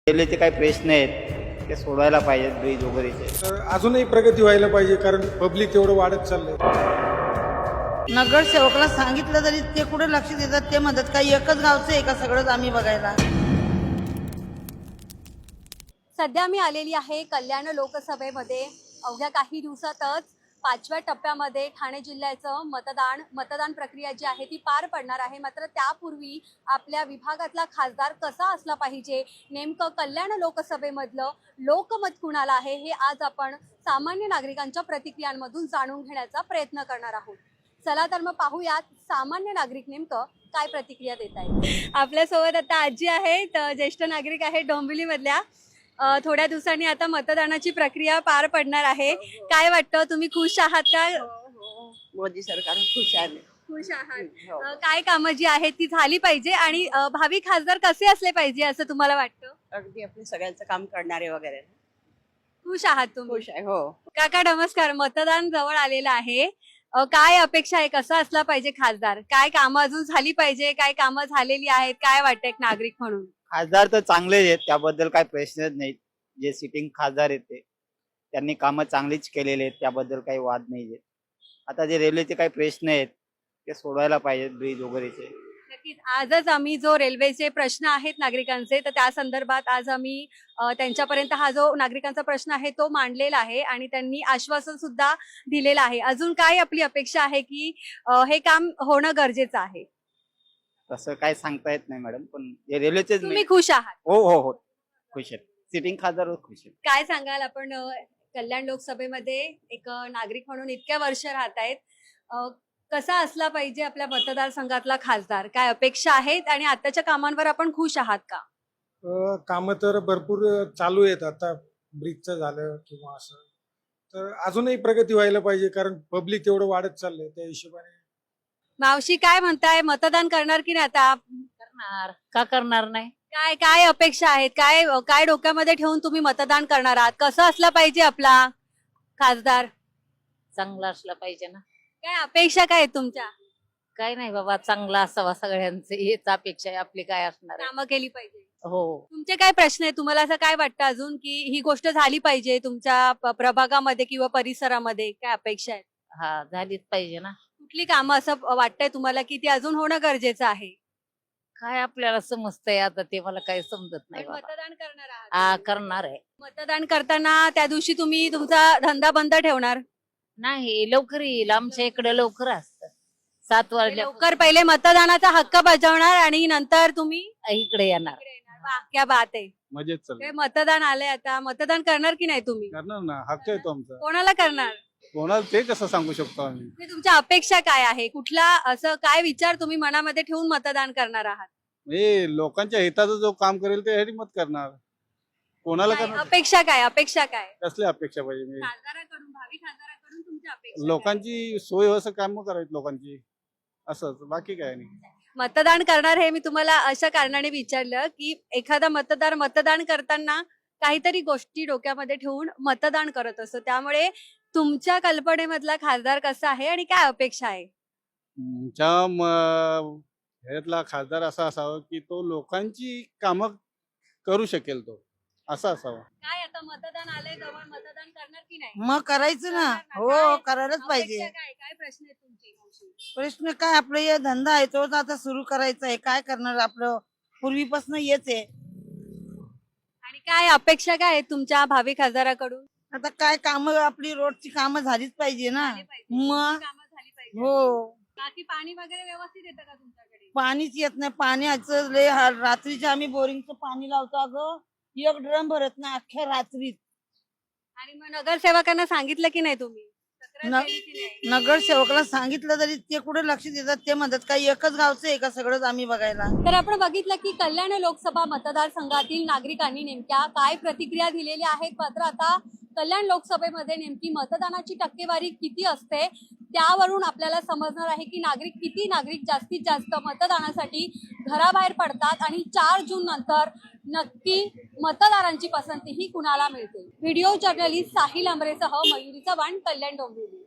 रेल्वेचे काही प्रश्न आहेत ते सोडवायला पाहिजेत, ब्रिज वगैरेचे. तर अजूनही प्रगती व्हायला पाहिजे, कारण पब्लिक एवढं वाढत चाललंय. नगरसेवकला सांगितलं तरी ते कुठे लक्ष देतात. ते म्हणतात काही एकच गावचं आहे का सगळंच आम्ही बघायला. सध्या मी आलेली आहे कल्याण लोकसभेमध्ये. अवघ्या काही दिवसातच 5व्या टप्प्यामध्ये ठाणे जिल्ह्याचं मतदान प्रक्रिया जी आहे ती पार पडणार आहे. मात्र त्यापूर्वी आपल्या विभागातला खासदार कसा असला पाहिजे, नेमकं कल्याण लोकसभेमधलं लोकमत कुणाला आहे, हे आज आपण सामान्य नागरिकांच्या प्रतिक्रियांमधून जाणून घेण्याचा प्रयत्न करणार आहोत. चला तर मग पाहूयात सामान्य नागरिक नेमकं काय प्रतिक्रिया देत आहेत. आपल्यासोबत आता आजी आहेत, ज्येष्ठ नागरिक आहेत डोंबिवलीमधल्या. थोड्या दिवसांनी आता मतदानाची प्रक्रिया पार पडणार आहे. काय वाटतं, तुम्ही खुश आहात का? मोदी सरकार खुश आहे. खुश आहात. काय कामं जी आहेत ती झाली पाहिजे आणि भावी खासदार कसे असले पाहिजे असं तुम्हाला वाटतं? अगदी आपले सगळ्यांचं काम करणारे वगैरे खुश आहात तुम्ही? खुश आहे. हो, काका नमस्कार. मतदान जवळ आलेलं आहे. काय अपेक्षा आहे, कसा असला पाहिजे खासदार? काय कामं अजून झाली पाहिजे, काय कामं झालेली आहेत, काय वाटतं एक नागरिक म्हणून? खासदार तर चांगलेच आहेत, त्याबद्दल काही प्रश्नच नाहीत. जे सिटिंग खासदार आहेत त्यांनी कामं चांगलीच केलेली आहेत, त्याबद्दल काही वाद नाही आहेत. आता जे रेल्वेचे काही प्रश्न आहेत ते सोडवायला पाहिजेत, ब्रिज वगैरेचे. नक्कीच. आजच आम्ही जो रेल्वेचे प्रश्न आहेत नागरिकांचे, तर त्या संदर्भात आज आम्ही त्यांच्यापर्यंत हा जो नागरिकांचा प्रश्न आहे तो मांडलेला आहे आणि त्यांनी आश्वासन सुद्धा दिलेलं आहे. अजून काय आपली अपेक्षा आहे की हे काम होणं गरजेचं आहे? तसं काय सांगता येत नाही मॅडम, पण जे रेल्वेचे तुम्ही खुश आहात? हो हो हो खुश आहेत. सिटिंग खासदार खुश आहेत. काय सांगाल, आपण कल्याण लोकसभेमध्ये एक नागरिक म्हणून इतक्या वर्ष राहत आहेत, कसा असला पाहिजे आपल्या मतदारसंघातला खासदार? काय अपेक्षा आहेत आणि आताच्या कामांवर आपण खुश आहात का? कामं तर भरपूर चालू आहेत. आता ब्रिजचं झालं किंवा असं, तर अजूनही प्रगती व्हायला पाहिजे, कारण पब्लिक एवढं वाढत चाललंय. त्या हिशोबाने मावशी काय म्हणताय, मतदान करणार की नाही आता? करणार का करणार नाही? काय काय अपेक्षा आहेत, काय काय डोक्यामध्ये ठेवून तुम्ही मतदान करणार आहात? कसं असला पाहिजे आपला खासदार? चांगला असला पाहिजे ना. काय अपेक्षा काय आहेत तुमच्या? काय नाही बाबा, चांगला असावा सगळ्यांचं, हेच अपेक्षा आहे आपली. काय असणार आहे? कामं केली पाहिजे. हो, तुमचे काय प्रश्न आहेत? तुम्हाला असं काय वाटतं अजून की ही गोष्ट झाली पाहिजे तुमच्या प्रभागामध्ये किंवा परिसरामध्ये? काय अपेक्षा आहेत? हा झालीच पाहिजे ना. कुठली कामं असं वाटतंय तुम्हाला की ती अजून होणं गरजेचं आहे? काय आपल्याला समजतंय आता, ते मला काही समजत नाही पण बाबा. मतदान करणार आहात? हा करणार आहे. मतदान करताना त्या दिवशी तुम्ही तुमचा धंदा बंद ठेवणार? नाही, लवकर येईल. आमच्या इकडे लवकर असतं. 7 वाजल्या लवकर पहिले मतदानाचा हक्क बजावणार आणि नंतर तुम्ही इकडे येणार. इकडे येणार. वाह, क्या बात आहे. मजेत ते चाललंय. मतदान आलंय, आता मतदान करणार की नाही तुम्ही? करणार ना, हक्क आहे तो आमचा. कोणाला करणार? कोणाला ते कसं सांगू शकतो आम्ही. म्हणजे तुमच्या अपेक्षा काय आहे? कुठला असं काय विचार तुम्ही मनामध्ये ठेवून मतदान करणार आहात? हे लोकांच्या हिताचं जो काम करेल ते मत करणार. कोणाला काय करणार? अपेक्षा काय? अपेक्षा काय कसली अपेक्षा पाहिजे? मी खासदाराकडून, भावी खासदाराकडून तुमच्या अपेक्षा काय? लोकांची सोय असं काम करायचं लोकांची, असंच, बाकी काय नाही. मतदान करणार हे मी तुम्हाला अशा कारणाने विचारलं की एखादा मतदार मतदान करताना काहीतरी गोष्टी डोक्यामध्ये ठेवून मतदान करत असतो. त्यामुळे तुमच्या कल्पनेमधला खासदार कसा आहे आणि काय अपेक्षा आहे? ह्यातला खासदार असा असावा की तो लोकांची कामं करू शकेल, तो असा असावा. काय आता मतदान आलंय जवळ, मतदान करणार की नाही? मग करायचं ना. हो, करायलाच पाहिजे. अपेक्षा काय प्रश्न आहे तुमचे मावशी? प्रश्न काय, आपलं हे धंदा आहे तोच आता सुरू करायचा आहे. काय करणार, आपलं पूर्वीपासून येच आहे. आणि काय अपेक्षा काय आहेत तुमच्या भावी खासदाराकडून? आता काय कामं, आपली रोडची कामं झालीच पाहिजे ना. झाली पाहिजे. मग कामं झाली पाहिजे. हो, बाकी पाणी वगैरे व्यवस्थित येतं का तुमच्याकडे? पाणीच येत नाही. पाण्याचं लय हाल. रात्रीच्या आम्ही बोरिंगचं पाणी लावतो, अगं 1 ड्रम भरत नाही अख्ख्या रात्रीत. आणि मग नगरसेवकांना सांगितलं की नाही तुम्ही? तक्रार न- केली की नाही? नगरसेवकला सांगितलं तरी ते कुठे लक्ष देतात. ते म्हणतात काही एकच गावचं आहे का सगळंच आम्ही बघायला. तर आपण बघितलं की कल्याण लोकसभा मतदारसंघातील नागरिकांनी नेमक्या काय प्रतिक्रिया दिलेल्या आहेत. मात्र आता कल्याण लोकसभेमध्ये नेमकी मतदानाची टक्केवारी किती असते त्यावरून आपल्याला समजणार आहे की किती नागरिक जास्तीत जास्त मतदानासाठी घराबाहेर पडतात आणि 4 जून नंतर नक्की मतदारांची पसंती ही कुणाला मिळते. Video journalist Sahil आंबरेसह Mayuri Chavan, Kalyan Dombivli.